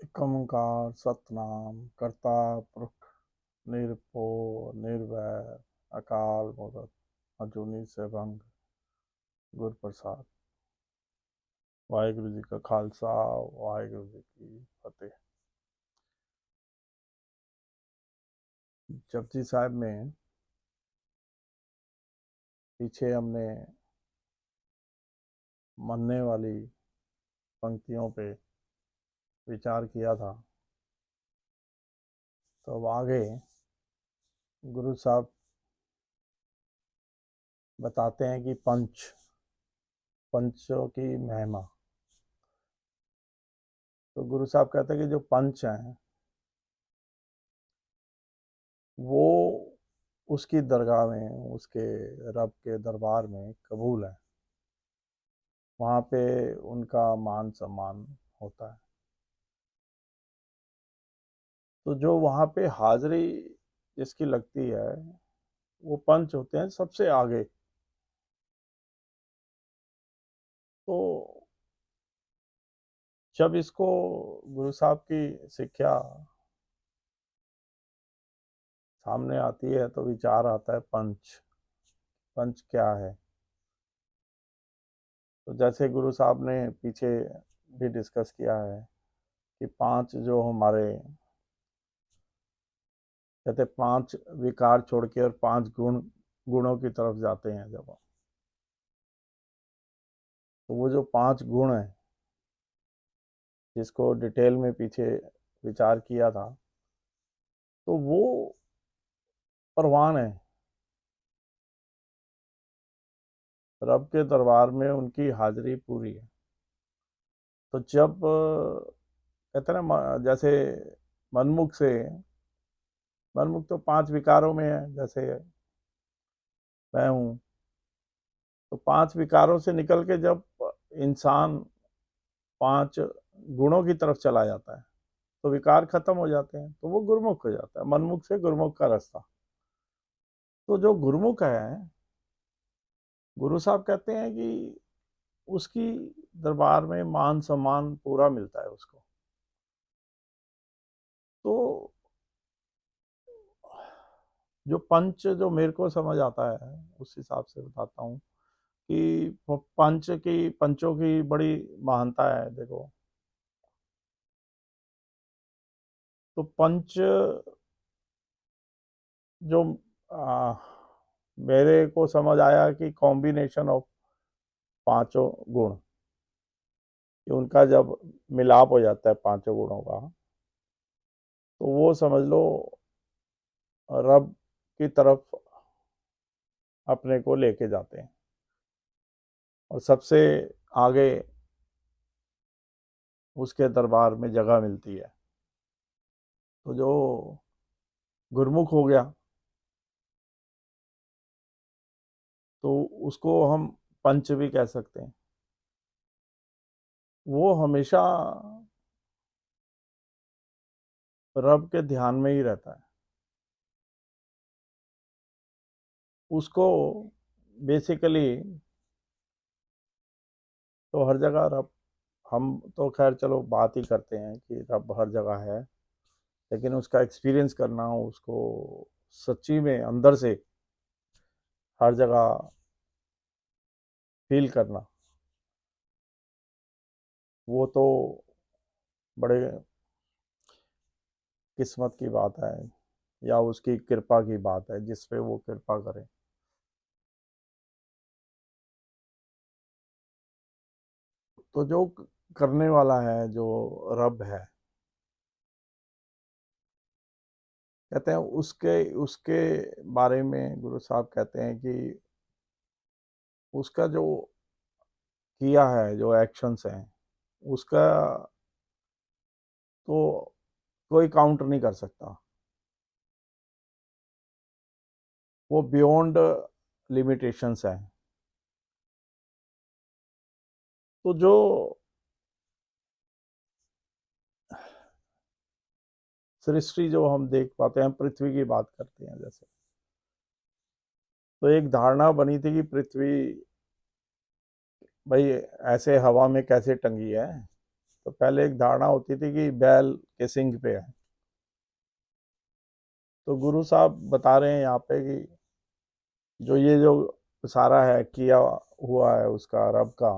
एक ओंकार सतनाम करता पुरख निरभो निर्वैर अकाल मूरत अजूनी सैभंग गुर प्रसाद। वाहिगुरु जी का खालसा वाहिगुरु जी की फतेह। जपजी साहब में पीछे हमने मनने वाली पंक्तियों पे विचार किया था, तो अब आगे गुरु साहब बताते हैं कि पंचों की महिमा। तो गुरु साहब कहते हैं कि जो पंच हैं वो उसकी दरगाह में, उसके रब के दरबार में कबूल है। वहाँ पे उनका मान सम्मान होता है। तो जो वहाँ पे हाजिरी जिसकी लगती है वो पंच होते हैं सबसे आगे। तो जब इसको गुरु साहब की शिक्षा सामने आती है तो विचार आता है पंच पंच क्या है। तो जैसे गुरु साहब ने पीछे भी डिस्कस किया है कि पांच जो हमारे कहते 5 विकार छोड़ के और 5 गुणों की तरफ जाते हैं जब, तो वो जो 5 गुण हैं जिसको डिटेल में पीछे विचार किया था, तो वो परवान है रब के दरबार में, उनकी हाजिरी पूरी है। तो जब कहते हैं ना, जैसे मनमुख से, मनमुख तो 5 विकारों में है, जैसे मैं हूँ, तो 5 विकारों से निकल के जब इंसान 5 गुणों की तरफ चला जाता है तो विकार खत्म हो जाते हैं, तो वो गुरुमुख हो जाता है। मनमुख से गुरुमुख का रास्ता। तो जो गुरुमुख है, गुरु साहब कहते हैं कि उसकी दरबार में मान सम्मान पूरा मिलता है उसको। तो जो पंच जो मेरे को समझ आता है उस हिसाब से बताता हूँ कि पंचों की बड़ी महानता है। देखो, तो पंच जो आ, मेरे को समझ आया कि कॉम्बिनेशन ऑफ पांचों गुण, कि उनका जब मिलाप हो जाता है पांचों गुणों का, तो वो समझ लो रब की तरफ अपने को लेके जाते हैं और सबसे आगे उसके दरबार में जगह मिलती है। तो जो गुरमुख हो गया तो उसको हम पंच भी कह सकते हैं। वो हमेशा रब के ध्यान में ही रहता है। उसको बेसिकली तो हर जगह रब, हम तो खैर चलो बात ही करते हैं कि रब हर जगह है, लेकिन उसका एक्सपीरियंस करना, उसको सच्ची में अंदर से हर जगह फील करना, वो तो बड़े किस्मत की बात है या उसकी कृपा की बात है जिस पे वो कृपा करे। तो जो करने वाला है, जो रब है, कहते हैं उसके उसके बारे में गुरु साहब कहते हैं कि उसका जो किया है, जो एक्शंस हैं, उसका तो कोई काउंटर नहीं कर सकता। वो बियॉन्ड लिमिटेशंस है। तो जो सृष्टि जो हम देख पाते हैं, पृथ्वी की बात करते हैं जैसे, तो एक धारणा बनी थी कि पृथ्वी भाई ऐसे हवा में कैसे टंगी है, तो पहले एक धारणा होती थी कि बैल के सिंग पे है। तो गुरु साहब बता रहे हैं यहाँ पे कि जो सारा है किया हुआ है उसका रब का,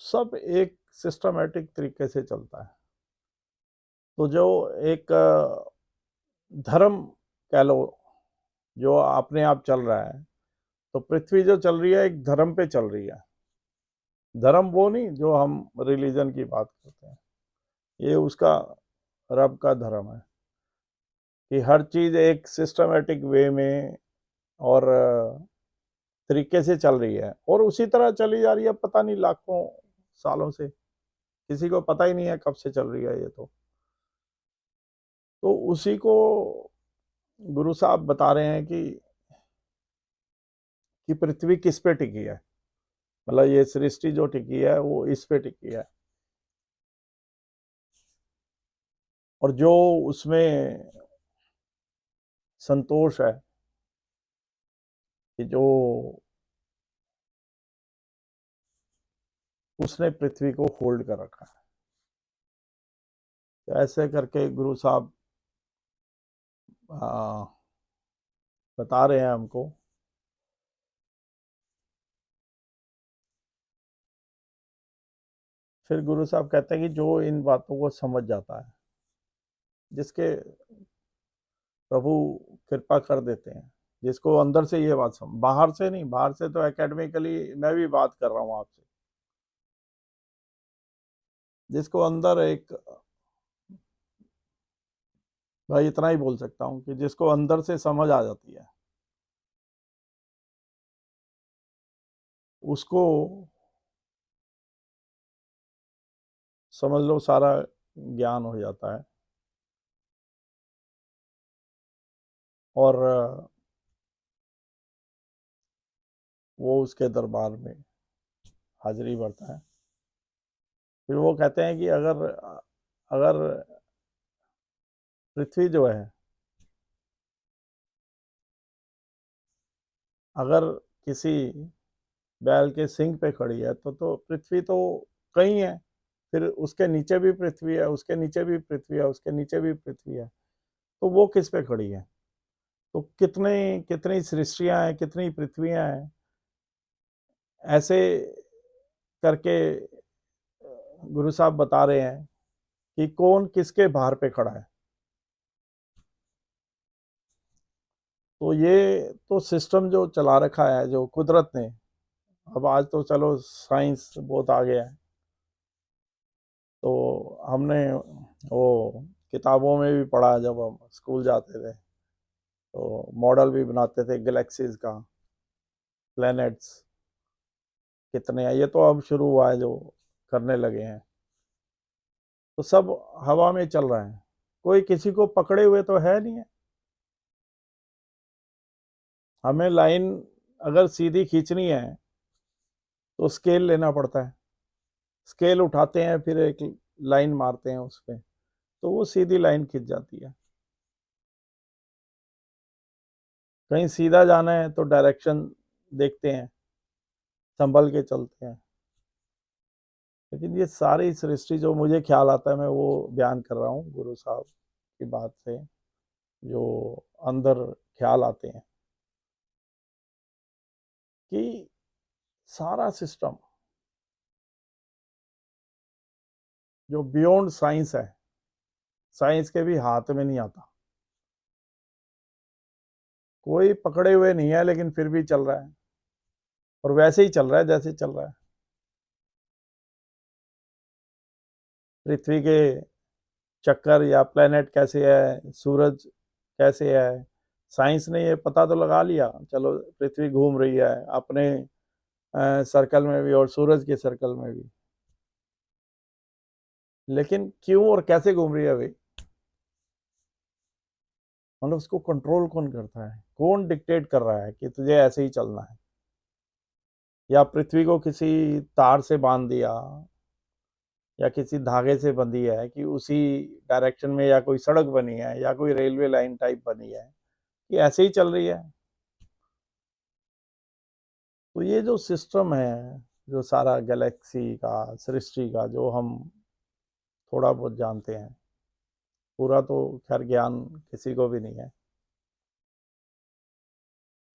सब एक सिस्टमेटिक तरीके से चलता है। तो जो एक धर्म कह लो जो अपने आप चल रहा है, तो पृथ्वी जो चल रही है एक धर्म पे चल रही है। धर्म वो नहीं जो हम रिलीजन की बात करते हैं, ये उसका रब का धर्म है कि हर चीज एक सिस्टमेटिक वे में और तरीके से चल रही है, और उसी तरह चली जा रही है पता नहीं लाखों सालों से, किसी को पता ही नहीं है कब से चल रही है ये। तो उसी को गुरु साहब बता रहे हैं कि पृथ्वी किस पे टिकी है, मतलब ये सृष्टि जो टिकी है वो इस पे टिकी है, और जो उसमें संतोष है कि जो उसने पृथ्वी को होल्ड कर रखा है। तो ऐसे करके गुरु साहब बता रहे हैं हमको। फिर गुरु साहब कहते हैं कि जो इन बातों को समझ जाता है, जिसके प्रभु कृपा कर देते हैं, जिसको अंदर से ये बात समझ, बाहर से नहीं, बाहर से तो एकेडमिकली मैं भी बात कर रहा हूँ आपसे, जिसको अंदर एक, भाई इतना ही बोल सकता हूँ कि जिसको अंदर से समझ आ जाती है, उसको समझ लो सारा ज्ञान हो जाता है, और वो उसके दरबार में हाजिरी भरता है। फिर वो कहते हैं कि अगर अगर पृथ्वी जो है, अगर किसी बैल के सिंग पे खड़ी है तो पृथ्वी तो कहीं है, फिर उसके नीचे भी पृथ्वी है, उसके नीचे भी पृथ्वी है, उसके नीचे भी पृथ्वी है, तो वो किस पे खड़ी है? तो कितने कितनी सृष्टियां हैं, कितनी पृथ्वियां हैं, ऐसे करके गुरु साहब बता रहे हैं कि कौन किसके भार पे खड़ा है। तो ये तो सिस्टम जो चला रखा है जो कुदरत ने, अब आज तो चलो साइंस बहुत आ गया है, तो हमने वो किताबों में भी पढ़ा जब हम स्कूल जाते थे, तो मॉडल भी बनाते थे गैलेक्सीज का, प्लैनेट्स कितने हैं, ये तो अब शुरू हुआ है जो करने लगे हैं। तो सब हवा में चल रहा है, कोई किसी को पकड़े हुए तो है नहीं है। हमें लाइन अगर सीधी खींचनी है तो स्केल लेना पड़ता है, स्केल उठाते हैं फिर एक लाइन मारते हैं उस पर, तो वो सीधी लाइन खिंच जाती है। कहीं सीधा जाना है तो डायरेक्शन देखते हैं, संभल के चलते हैं। लेकिन ये सारी सृष्टि जो मुझे ख्याल आता है मैं वो बयान कर रहा हूँ गुरु साहब की बात से, जो अंदर ख्याल आते हैं कि सारा सिस्टम जो बियॉन्ड साइंस है, साइंस के भी हाथ में नहीं आता, कोई पकड़े हुए नहीं है लेकिन फिर भी चल रहा है, और वैसे ही चल रहा है जैसे चल रहा है। पृथ्वी के चक्कर या प्लेनेट कैसे है, सूरज कैसे है, साइंस ने ये पता तो लगा लिया, चलो पृथ्वी घूम रही है अपने सर्कल में भी और सूरज के सर्कल में भी, लेकिन क्यों और कैसे घूम रही है भाई, मतलब उसको कंट्रोल कौन करता है, कौन डिक्टेट कर रहा है कि तुझे ऐसे ही चलना है? या पृथ्वी को किसी तार से बांध दिया या किसी धागे से बंधी है कि उसी डायरेक्शन में या कोई सड़क बनी है या कोई रेलवे लाइन टाइप बनी है कि ऐसे ही चल रही है? तो ये जो सिस्टम है जो सारा गैलेक्सी का, सृष्टि का जो हम थोड़ा बहुत जानते हैं, पूरा तो खैर ज्ञान किसी को भी नहीं है,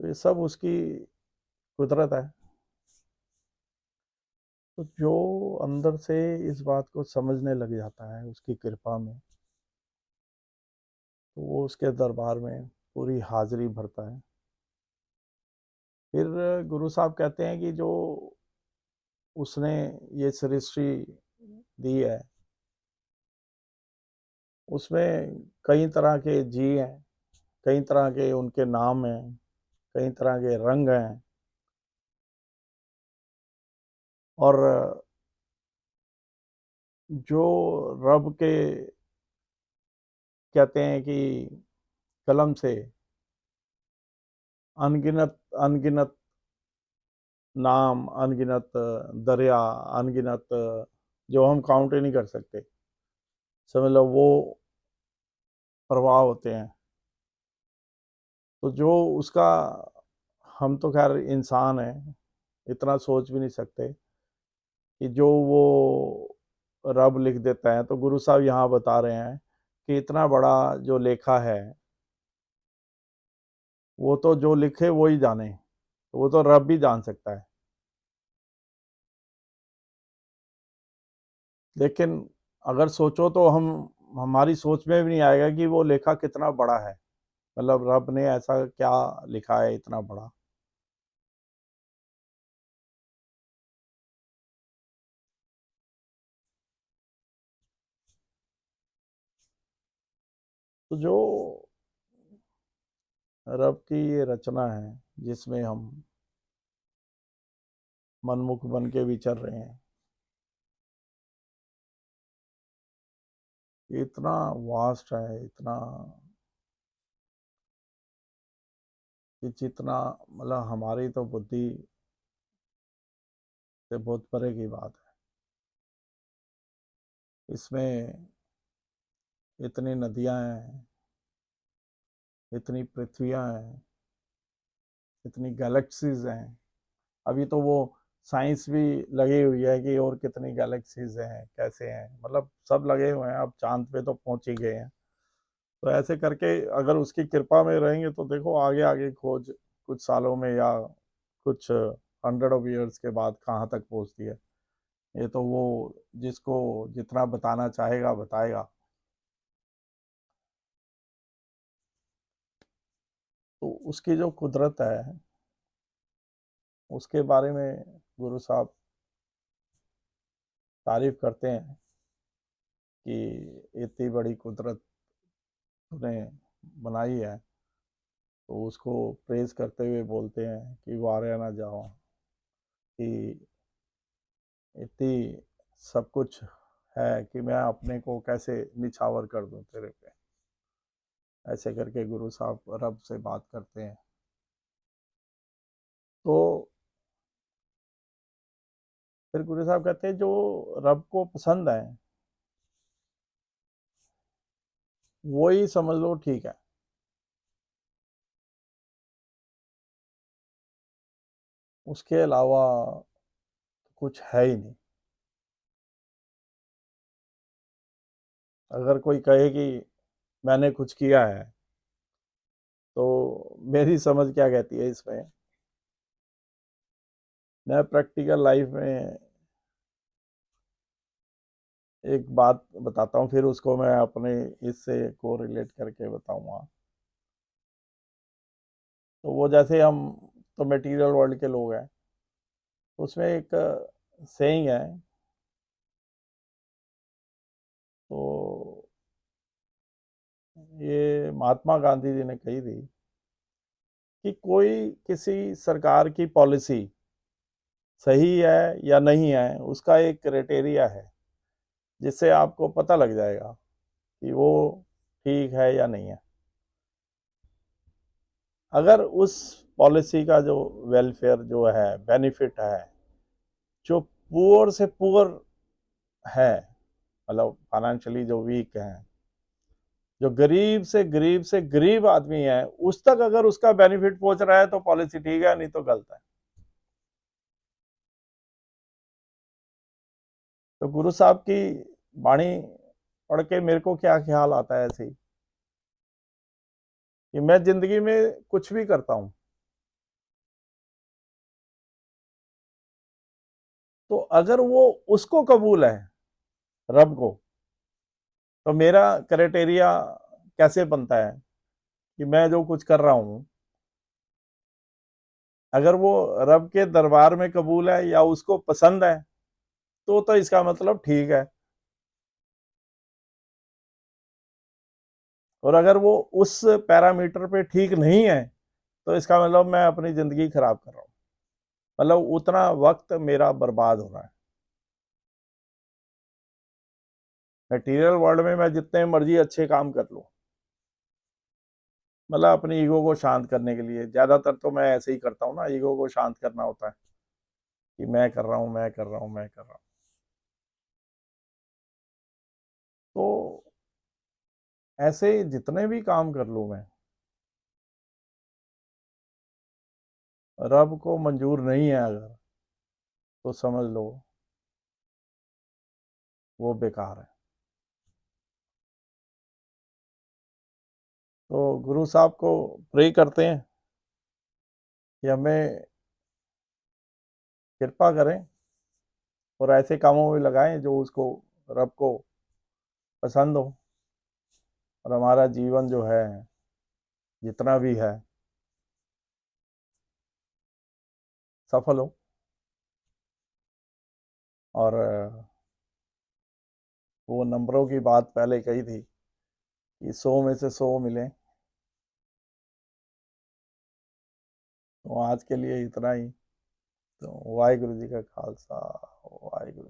तो ये सब उसकी कुदरत है। तो जो अंदर से इस बात को समझने लग जाता है उसकी कृपा में, तो वो उसके दरबार में पूरी हाजिरी भरता है। फिर गुरु साहब कहते हैं कि जो उसने ये सृष्टि दी है, उसमें कई तरह के जी हैं, कई तरह के उनके नाम हैं, कई तरह के रंग हैं, और जो रब के कहते हैं कि कलम से अनगिनत अनगिनत नाम, अनगिनत दरिया, अनगिनत जो हम काउंट ही नहीं कर सकते, समझ लो वो प्रवाह होते हैं। तो जो उसका, हम तो खैर इंसान हैं, इतना सोच भी नहीं सकते कि जो वो रब लिख देता है। तो गुरु साहब यहाँ बता रहे हैं कि इतना बड़ा जो लेखा है, वो तो जो लिखे वो ही जाने, वो तो रब भी जान सकता है। लेकिन अगर सोचो तो हम, हमारी सोच में भी नहीं आएगा कि वो लेखा कितना बड़ा है, मतलब रब ने ऐसा क्या लिखा है इतना बड़ा। तो जो रब की ये रचना है, जिसमें हम मनमुख बन के विचर रहे हैं, ये इतना वास्ट है, इतना कि जितना मतलब हमारी तो बुद्धि से बहुत परे की बात है। इसमें इतनी नदियां हैं, इतनी पृथ्वियां हैं, इतनी गैलेक्सीज हैं। अभी तो वो साइंस भी लगी हुई है कि और कितनी गैलेक्सीज हैं, कैसे हैं, मतलब सब लगे हुए हैं, अब चांद पे तो पहुंच ही गए हैं। तो ऐसे करके अगर उसकी कृपा में रहेंगे तो देखो आगे आगे खोज कुछ सालों में या कुछ 100 ऑफ ईयर्स के बाद कहाँ तक पहुंचती है, ये तो वो जिसको जितना बताना चाहेगा बताएगा। तो उसकी जो कुदरत है, उसके बारे में गुरु साहब तारीफ करते हैं कि इतनी बड़ी कुदरत तूने बनाई है। तो उसको प्रेज करते हुए बोलते हैं कि वारे ना जाओ, कि इतनी सब कुछ है कि मैं अपने को कैसे निछावर कर दूं तेरे पे। ऐसे करके गुरु साहब रब से बात करते हैं। तो फिर गुरु साहब कहते हैं जो रब को पसंद है वो ही समझ लो ठीक है, उसके अलावा कुछ है ही नहीं। अगर कोई कहे कि मैंने कुछ किया है, तो मेरी समझ क्या कहती है इसमें, मैं प्रैक्टिकल लाइफ में एक बात बताता हूँ, फिर उसको मैं अपने इससे को रिलेट करके बताऊंगा। तो वो जैसे हम तो मटेरियल वर्ल्ड के लोग हैं, उसमें एक सेइंग है, तो ये महात्मा गांधी जी ने कही थी कि कोई किसी सरकार की पॉलिसी सही है या नहीं है, उसका एक क्राइटेरिया है जिससे आपको पता लग जाएगा कि वो ठीक है या नहीं है। अगर उस पॉलिसी का जो वेलफेयर जो है, बेनिफिट है, जो पुअर से पुअर है, मतलब फाइनेंशियली जो वीक है, जो गरीब से गरीब आदमी है, उस तक अगर उसका बेनिफिट पहुंच रहा है तो पॉलिसी ठीक है, नहीं तो गलत है। तो गुरु साहब की वाणी पढ़ के मेरे को क्या ख्याल आता है ऐसे ही कि मैं जिंदगी में कुछ भी करता हूं तो अगर वो उसको कबूल है, रब को, तो मेरा क्राइटेरिया कैसे बनता है कि मैं जो कुछ कर रहा हूं, अगर वो रब के दरबार में कबूल है या उसको पसंद है तो इसका मतलब ठीक है। और अगर वो उस पैरामीटर पे ठीक नहीं है तो इसका मतलब मैं अपनी जिंदगी खराब कर रहा हूँ, मतलब उतना वक्त मेरा बर्बाद हो रहा है। मटेरियल वर्ल्ड में मैं जितने मर्जी अच्छे काम कर लूँ, मतलब अपनी ईगो को शांत करने के लिए, ज्यादातर तो मैं ऐसे ही करता हूँ ना, ईगो को शांत करना होता है कि मैं कर रहा हूँ, मैं कर रहा हूँ, मैं कर रहा हूँ। तो ऐसे जितने भी काम कर लूँ मैं, रब को मंजूर नहीं है अगर, तो समझ लो वो बेकार है। तो गुरु साहब को प्रे करते हैं कि हमें कृपा करें और ऐसे कामों में लगाएं जो उसको, रब को पसंद हो, और हमारा जीवन जो है जितना भी है सफल हो। और वो नंबरों की बात पहले कही थी कि 100 में से 100 मिले। तो आज के लिए इतना ही। तो वाहिगुरु जी का खालसा, वाहिगुरु।